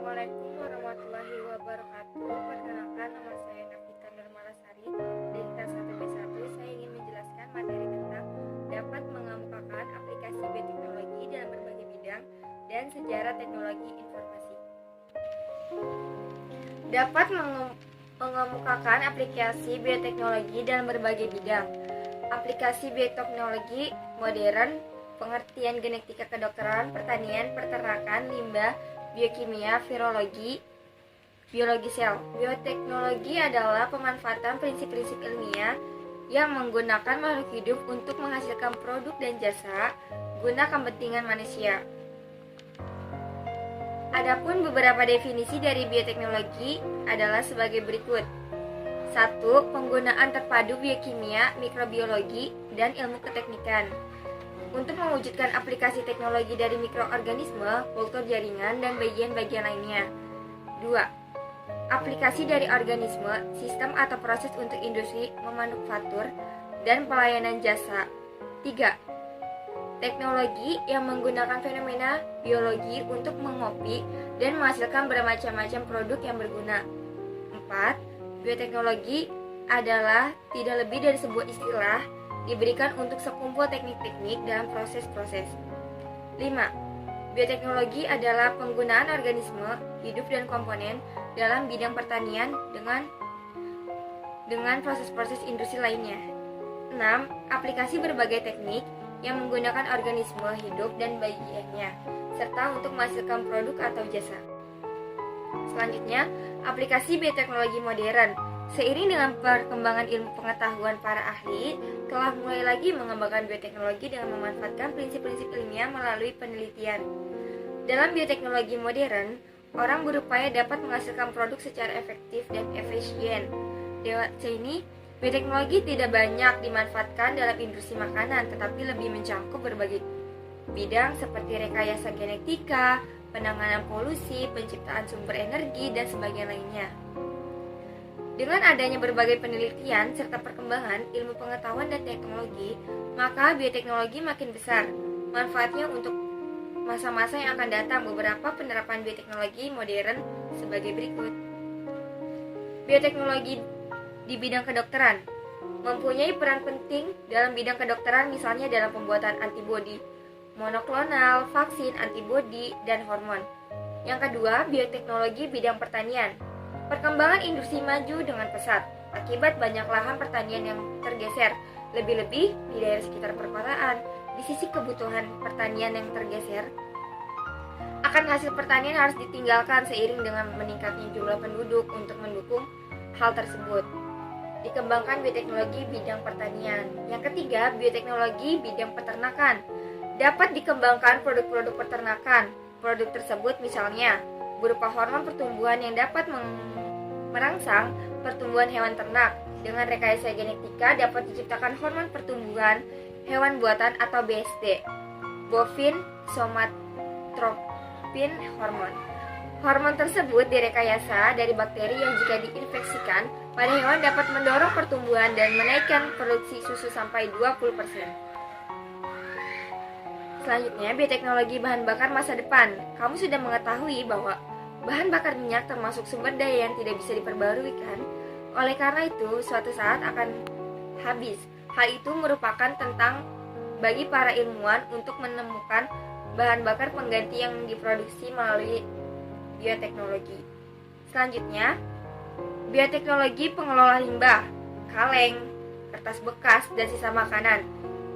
Assalamualaikum warahmatullahi wabarakatuh. Perkenalkan, nama saya Nafita Nurmalasari dari kelas 1B1. Saya ingin menjelaskan materi tentang dapat mengemukakan aplikasi bioteknologi dalam berbagai bidang dan sejarah teknologi informasi. Dapat mengemukakan aplikasi bioteknologi dalam berbagai bidang. Aplikasi bioteknologi modern, pengertian genetika kedokteran, pertanian, peternakan, limbah, biokimia, virologi, biologi sel. Bioteknologi adalah pemanfaatan prinsip-prinsip ilmiah yang menggunakan makhluk hidup untuk menghasilkan produk dan jasa guna kepentingan manusia. Adapun beberapa definisi dari bioteknologi adalah sebagai berikut. 1. Penggunaan terpadu biokimia, mikrobiologi, dan ilmu keteknikan untuk mewujudkan aplikasi teknologi dari mikroorganisme, kultur jaringan, dan bagian-bagian lainnya. 2. Aplikasi dari organisme, sistem atau proses untuk industri, memanufaktur, dan pelayanan jasa. 3. Teknologi yang menggunakan fenomena biologi untuk mengopi dan menghasilkan bermacam-macam produk yang berguna. 4. Bioteknologi adalah tidak lebih dari sebuah istilah diberikan untuk sekumpul teknik-teknik dalam proses-proses. 5. Bioteknologi adalah penggunaan organisme, hidup dan komponen dalam bidang pertanian dengan proses-proses industri lainnya. 6. Aplikasi berbagai teknik yang menggunakan organisme hidup dan bagiannya, serta untuk menghasilkan produk atau jasa. Selanjutnya, aplikasi bioteknologi modern. Seiring dengan perkembangan ilmu pengetahuan, para ahli telah mulai lagi mengembangkan bioteknologi dengan memanfaatkan prinsip-prinsip ilmiah melalui penelitian. Dalam bioteknologi modern, orang berupaya dapat menghasilkan produk secara efektif dan efisien. Dewasa ini, bioteknologi tidak banyak dimanfaatkan dalam industri makanan, tetapi lebih mencangkup berbagai bidang seperti rekayasa genetika, penanganan polusi, penciptaan sumber energi, dan sebagainya lainnya. Dengan adanya berbagai penelitian serta perkembangan ilmu pengetahuan dan teknologi, maka bioteknologi makin besar. Manfaatnya untuk masa-masa yang akan datang. Beberapa penerapan bioteknologi modern sebagai berikut. Bioteknologi di bidang kedokteran mempunyai peran penting dalam bidang kedokteran, misalnya dalam pembuatan antibodi monoklonal, vaksin, antibodi, dan hormon. Yang kedua, bioteknologi bidang pertanian. Perkembangan industri maju dengan pesat akibat banyak lahan pertanian yang tergeser, lebih-lebih di daerah sekitar perkotaan. Di sisi kebutuhan pertanian yang tergeser, akan hasil pertanian harus ditinggalkan seiring dengan meningkatnya jumlah penduduk. Untuk mendukung hal tersebut, dikembangkan bioteknologi bidang pertanian. Yang ketiga, bioteknologi bidang peternakan. Dapat dikembangkan produk-produk peternakan. Produk tersebut misalnya berupa hormon pertumbuhan yang dapat merangsang pertumbuhan hewan ternak. Dengan rekayasa genetika dapat diciptakan hormon pertumbuhan hewan buatan atau BSD, bovine somatropin hormon. Hormon tersebut direkayasa dari bakteri yang jika diinfeksikan pada hewan dapat mendorong pertumbuhan dan menaikkan produksi susu sampai 20%. Selanjutnya, bioteknologi bahan bakar masa depan. Kamu sudah mengetahui bahwa bahan bakar minyak termasuk sumber daya yang tidak bisa diperbarui, kan? Oleh karena itu, suatu saat akan habis. Hal itu merupakan tentang bagi para ilmuwan untuk menemukan bahan bakar pengganti yang diproduksi melalui bioteknologi. Selanjutnya, bioteknologi pengelola limbah, kaleng, kertas bekas, dan sisa makanan.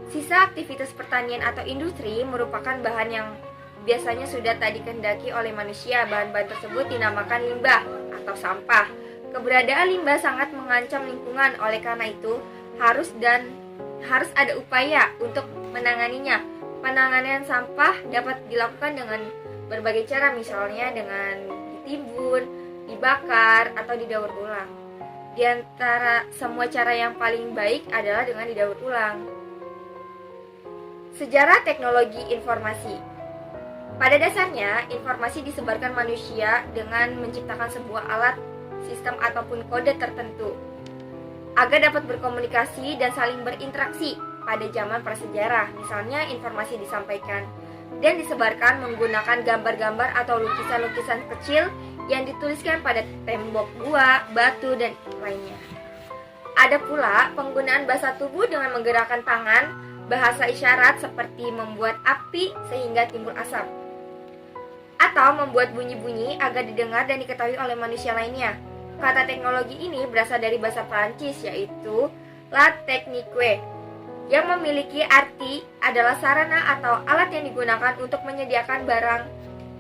Sisa aktivitas pertanian atau industri merupakan bahan yang biasanya sudah tak dikehendaki oleh manusia. Bahan-bahan tersebut dinamakan limbah atau sampah. Keberadaan limbah sangat mengancam lingkungan. Oleh karena itu, harus ada upaya untuk menanganinya. Penanganan sampah dapat dilakukan dengan berbagai cara, misalnya dengan ditimbun, dibakar, atau didaur ulang. Di antara semua cara yang paling baik adalah dengan didaur ulang. Sejarah teknologi informasi. Pada dasarnya, informasi disebarkan manusia dengan menciptakan sebuah alat, sistem, ataupun kode tertentu agar dapat berkomunikasi dan saling berinteraksi. Pada zaman prasejarah, misalnya informasi disampaikan dan disebarkan menggunakan gambar-gambar atau lukisan-lukisan kecil yang dituliskan pada tembok gua, batu, dan lainnya. Ada pula penggunaan bahasa tubuh dengan menggerakkan tangan, bahasa isyarat seperti membuat api sehingga timbul asap, atau membuat bunyi-bunyi agar didengar dan diketahui oleh manusia lainnya. Kata teknologi ini berasal dari bahasa Prancis, yaitu la technique, yang memiliki arti adalah sarana atau alat yang digunakan untuk menyediakan barang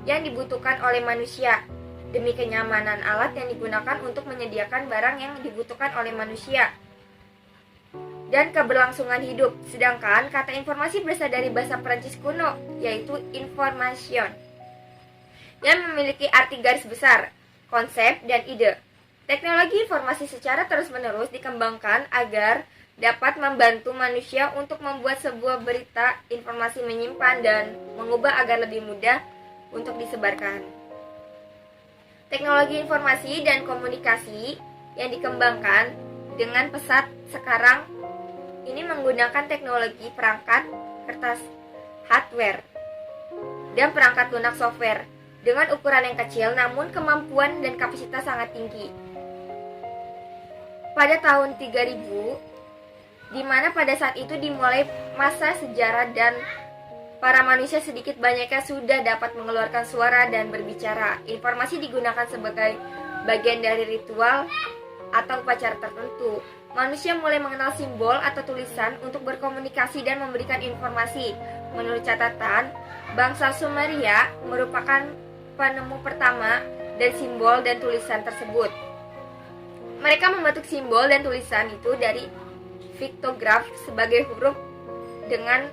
yang dibutuhkan oleh manusia demi kenyamanan alat yang digunakan untuk menyediakan barang yang dibutuhkan oleh manusia dan keberlangsungan hidup. Sedangkan kata informasi berasal dari bahasa Prancis kuno, yaitu information, yang memiliki arti garis besar, konsep, dan ide. Teknologi informasi secara terus-menerus dikembangkan agar dapat membantu manusia untuk membuat sebuah berita, informasi, menyimpan, dan mengubah agar lebih mudah untuk disebarkan. Teknologi informasi dan komunikasi yang dikembangkan dengan pesat sekarang ini menggunakan teknologi perangkat kertas hardware dan perangkat lunak software dengan ukuran yang kecil namun kemampuan dan kapasitas sangat tinggi. Pada tahun 3000, di mana pada saat itu dimulai masa sejarah dan para manusia sedikit banyaknya sudah dapat mengeluarkan suara dan berbicara. Informasi digunakan sebagai bagian dari ritual atau upacara tertentu. Manusia mulai mengenal simbol atau tulisan untuk berkomunikasi dan memberikan informasi. Menurut catatan, bangsa Sumeria merupakan penemu pertama dari simbol dan tulisan tersebut. Mereka membentuk simbol dan tulisan itu dari piktograf sebagai huruf dengan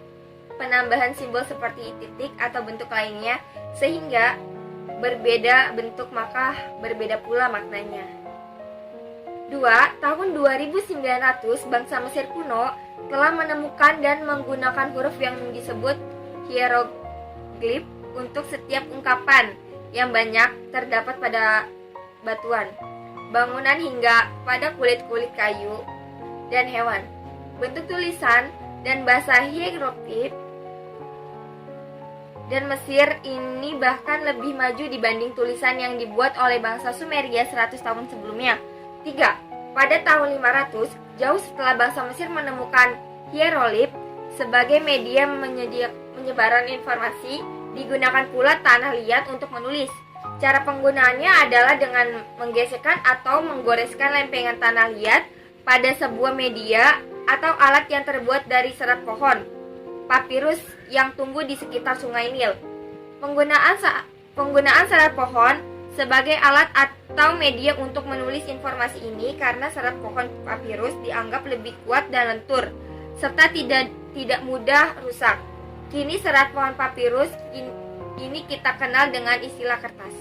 penambahan simbol seperti titik atau bentuk lainnya sehingga berbeda bentuk maka berbeda pula maknanya. 2. Tahun 2900 bangsa Mesir kuno telah menemukan dan menggunakan huruf yang disebut hieroglif untuk setiap ungkapan yang banyak terdapat pada batuan, bangunan hingga pada kulit-kulit kayu dan hewan. Bentuk tulisan dan bahasa hieroglif dan Mesir ini bahkan lebih maju dibanding tulisan yang dibuat oleh bangsa Sumeria 100 tahun sebelumnya. 3. Pada tahun 500, jauh setelah bangsa Mesir menemukan hieroglif sebagai media penyebaran informasi, digunakan pula tanah liat untuk menulis. Cara penggunaannya adalah dengan menggesekkan atau menggoreskan lempengan tanah liat pada sebuah media atau alat yang terbuat dari serat pohon, papirus yang tumbuh di sekitar sungai Nil. Penggunaan serat pohon sebagai alat atau media untuk menulis informasi ini karena serat pohon papirus dianggap lebih kuat dan lentur serta tidak mudah rusak. Kini serat pohon papirus ini kita kenal dengan istilah kertas.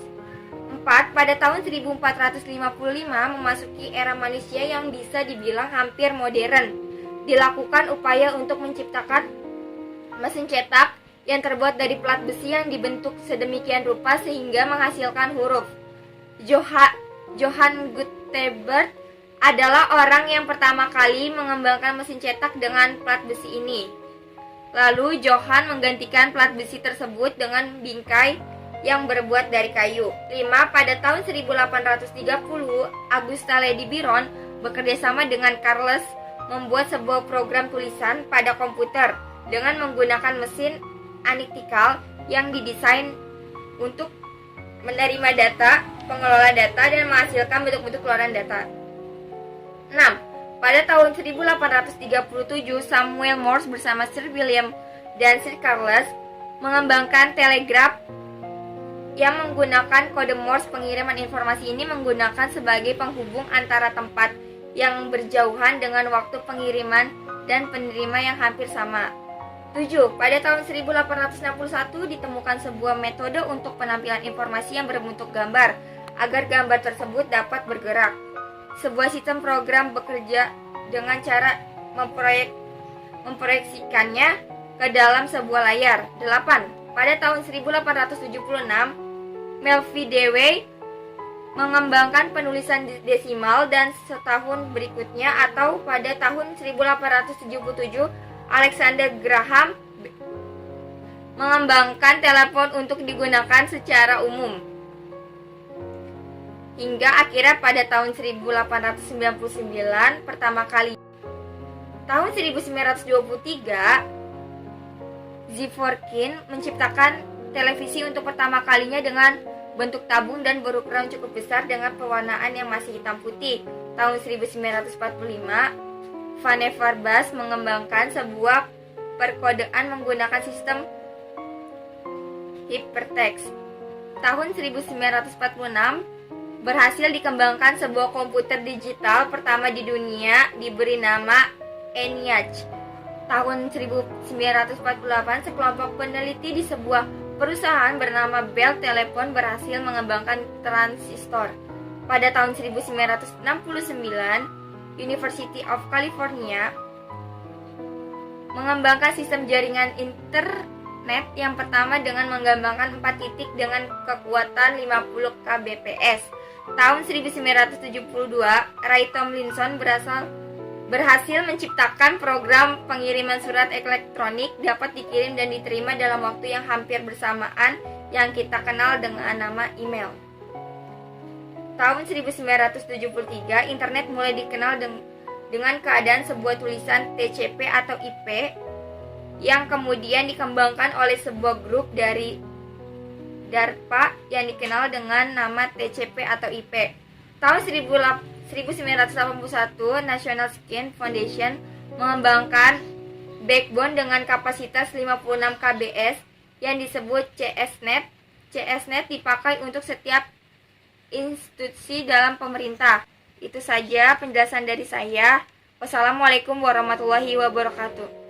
4. Pada tahun 1455 memasuki era manusia yang bisa dibilang hampir modern. Dilakukan upaya untuk menciptakan mesin cetak yang terbuat dari plat besi yang dibentuk sedemikian rupa sehingga menghasilkan huruf. Johann Gutenberg adalah orang yang pertama kali mengembangkan mesin cetak dengan plat besi ini. Lalu Johann menggantikan plat besi tersebut dengan bingkai yang berbuat dari kayu. 5. Pada tahun 1830, Augusta Lady Byron bekerjasama dengan Charles membuat sebuah program tulisan pada komputer dengan menggunakan mesin analytical yang didesain untuk menerima data, pengelola data, dan menghasilkan bentuk-bentuk keluaran data. 6. Pada tahun 1837, Samuel Morse bersama Sir William dan Sir Charles mengembangkan telegraf yang menggunakan kode Morse. Pengiriman informasi ini menggunakan sebagai penghubung antara tempat yang berjauhan dengan waktu pengiriman dan penerima yang hampir sama. 7. Pada tahun 1861 ditemukan sebuah metode untuk penampilan informasi yang berbentuk gambar agar gambar tersebut dapat bergerak. Sebuah sistem program bekerja dengan cara memproyeksikannya ke dalam sebuah layar. 8. Pada tahun 1876 Melville Dewey mengembangkan penulisan desimal dan setahun berikutnya atau pada tahun 1877 Alexander Graham mengembangkan telepon untuk digunakan secara umum. Hingga akhirnya pada tahun 1899 pertama kali. Tahun 1923, Zworykin menciptakan televisi untuk pertama kalinya dengan bentuk tabung dan berukuran cukup besar dengan pewarnaan yang masih hitam putih. Tahun 1945, Vannevar Bush mengembangkan sebuah perkodean menggunakan sistem hypertext. Tahun 1946, berhasil dikembangkan sebuah komputer digital pertama di dunia diberi nama ENIAC. Tahun 1948, sekelompok peneliti di sebuah perusahaan bernama Bell Telephone berhasil mengembangkan transistor. Pada tahun 1969, University of California mengembangkan sistem jaringan internet yang pertama dengan mengembangkan 4 titik dengan kekuatan 50 kbps. Tahun 1972, Ray Tomlinson berhasil menciptakan program pengiriman surat elektronik dapat dikirim dan diterima dalam waktu yang hampir bersamaan yang kita kenal dengan nama email. Tahun 1973, internet mulai dikenal dengan keadaan sebuah tulisan TCP atau IP yang kemudian dikembangkan oleh sebuah grup dari DARPA yang dikenal dengan nama TCP atau IP. Tahun 1981, National Science Foundation mengembangkan backbone dengan kapasitas 56 kbs yang disebut CSNet. CSNet dipakai untuk setiap institusi dalam pemerintah. Itu saja penjelasan dari saya. Wassalamualaikum warahmatullahi wabarakatuh.